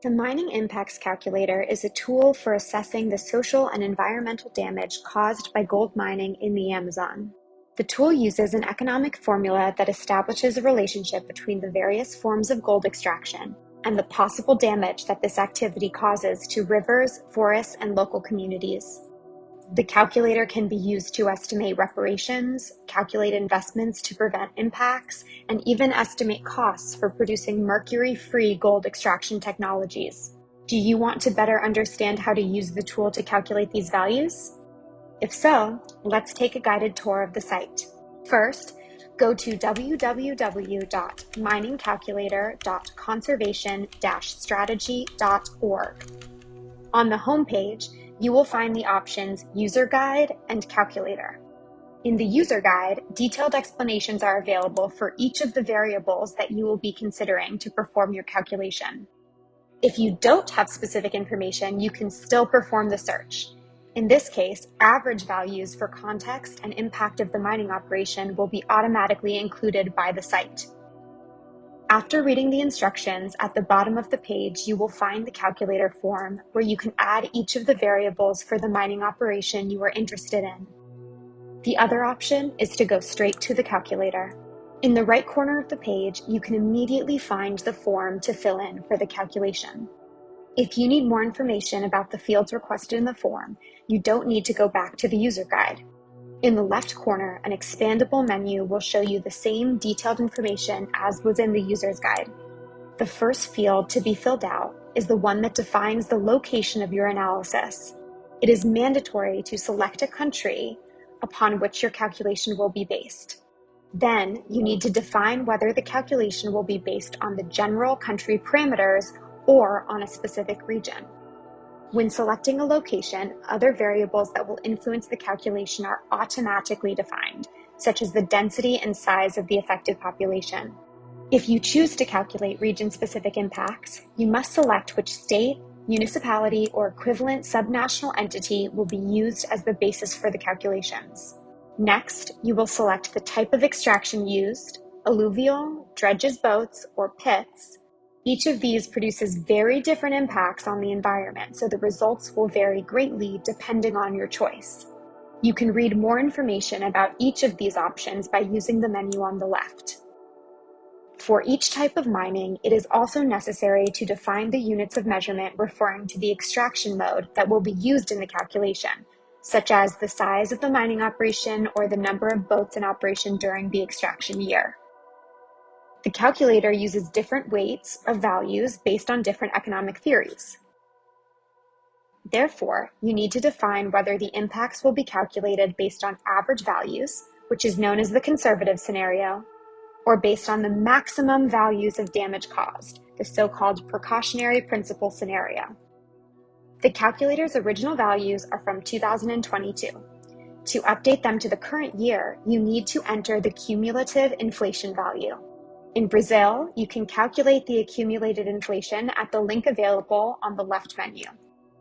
The Mining Impacts Calculator is a tool for assessing the social and environmental damage caused by gold mining in the Amazon. The tool uses an economic formula that establishes a relationship between the various forms of gold extraction and the possible damage that this activity causes to rivers, forests, and local communities. The calculator can be used to estimate reparations, calculate investments to prevent impacts, and even estimate costs for producing mercury-free gold extraction technologies. Do you want to better understand how to use the tool to calculate these values? If so, let's take a guided tour of the site. First, go to www.miningcalculator.conservation-strategy.org. On the homepage, you will find the options User Guide and Calculator. In the User Guide, detailed explanations are available for each of the variables that you will be considering to perform your calculation. If you don't have specific information, you can still perform the search. In this case, average values for context and impact of the mining operation will be automatically included by the site. After reading the instructions, at the bottom of the page, you will find the calculator form where you can add each of the variables for the mining operation you are interested in. The other option is to go straight to the calculator. In the right corner of the page, you can immediately find the form to fill in for the calculation. If you need more information about the fields requested in the form, you don't need to go back to the user guide. In the left corner, an expandable menu will show you the same detailed information as was in the user's guide. The first field to be filled out is the one that defines the location of your analysis. It is mandatory to select a country upon which your calculation will be based. Then, you need to define whether the calculation will be based on the general country parameters or on a specific region. When selecting a location, other variables that will influence the calculation are automatically defined, such as the density and size of the affected population. If you choose to calculate region-specific impacts, you must select which state, municipality, or equivalent subnational entity will be used as the basis for the calculations. Next, you will select the type of extraction used, alluvial, dredges boats, or pits. Each of these produces very different impacts on the environment, so the results will vary greatly depending on your choice. You can read more information about each of these options by using the menu on the left. For each type of mining, it is also necessary to define the units of measurement referring to the extraction mode that will be used in the calculation, such as the size of the mining operation or the number of boats in operation during the extraction year. The calculator uses different weights of values based on different economic theories. Therefore, you need to define whether the impacts will be calculated based on average values, which is known as the conservative scenario, or based on the maximum values of damage caused, the so-called precautionary principle scenario. The calculator's original values are from 2022. To update them to the current year, you need to enter the cumulative inflation value. In Brazil, you can calculate the accumulated inflation at the link available on the left menu.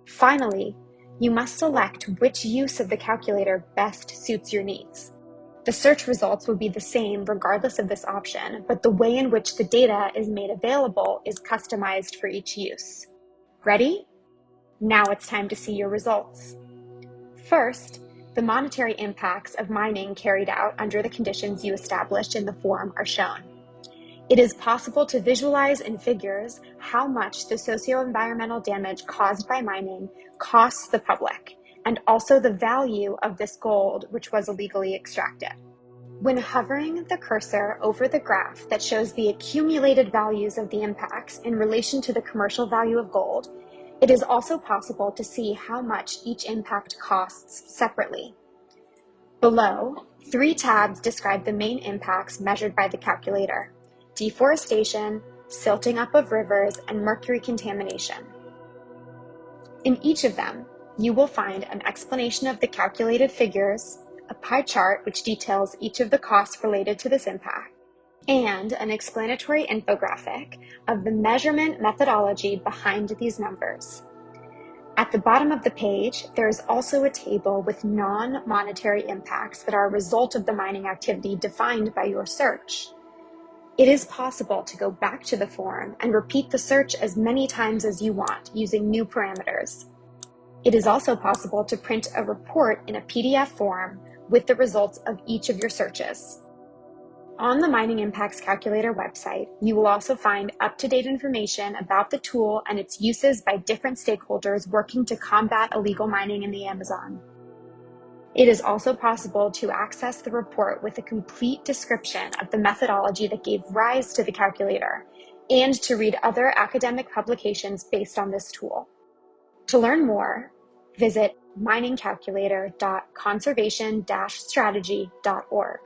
Finally, you must select which use of the calculator best suits your needs. The search results will be the same regardless of this option, but the way in which the data is made available is customized for each use. Ready? Now it's time to see your results. First, the monetary impacts of mining carried out under the conditions you established in the form are shown. It is possible to visualize in figures how much the socio-environmental damage caused by mining costs the public, and also the value of this gold which was illegally extracted. When hovering the cursor over the graph that shows the accumulated values of the impacts in relation to the commercial value of gold, it is also possible to see how much each impact costs separately. Below, 3 tabs describe the main impacts measured by the calculator: deforestation, silting up of rivers, and mercury contamination. In each of them, you will find an explanation of the calculated figures, a pie chart which details each of the costs related to this impact, and an explanatory infographic of the measurement methodology behind these numbers. At the bottom of the page, there is also a table with non-monetary impacts that are a result of the mining activity defined by your search. It is possible to go back to the form and repeat the search as many times as you want using new parameters. It is also possible to print a report in a PDF form with the results of each of your searches. On the Mining Impacts Calculator website, you will also find up-to-date information about the tool and its uses by different stakeholders working to combat illegal mining in the Amazon. It is also possible to access the report with a complete description of the methodology that gave rise to the calculator, and to read other academic publications based on this tool. To learn more, visit miningcalculator.conservation-strategy.org.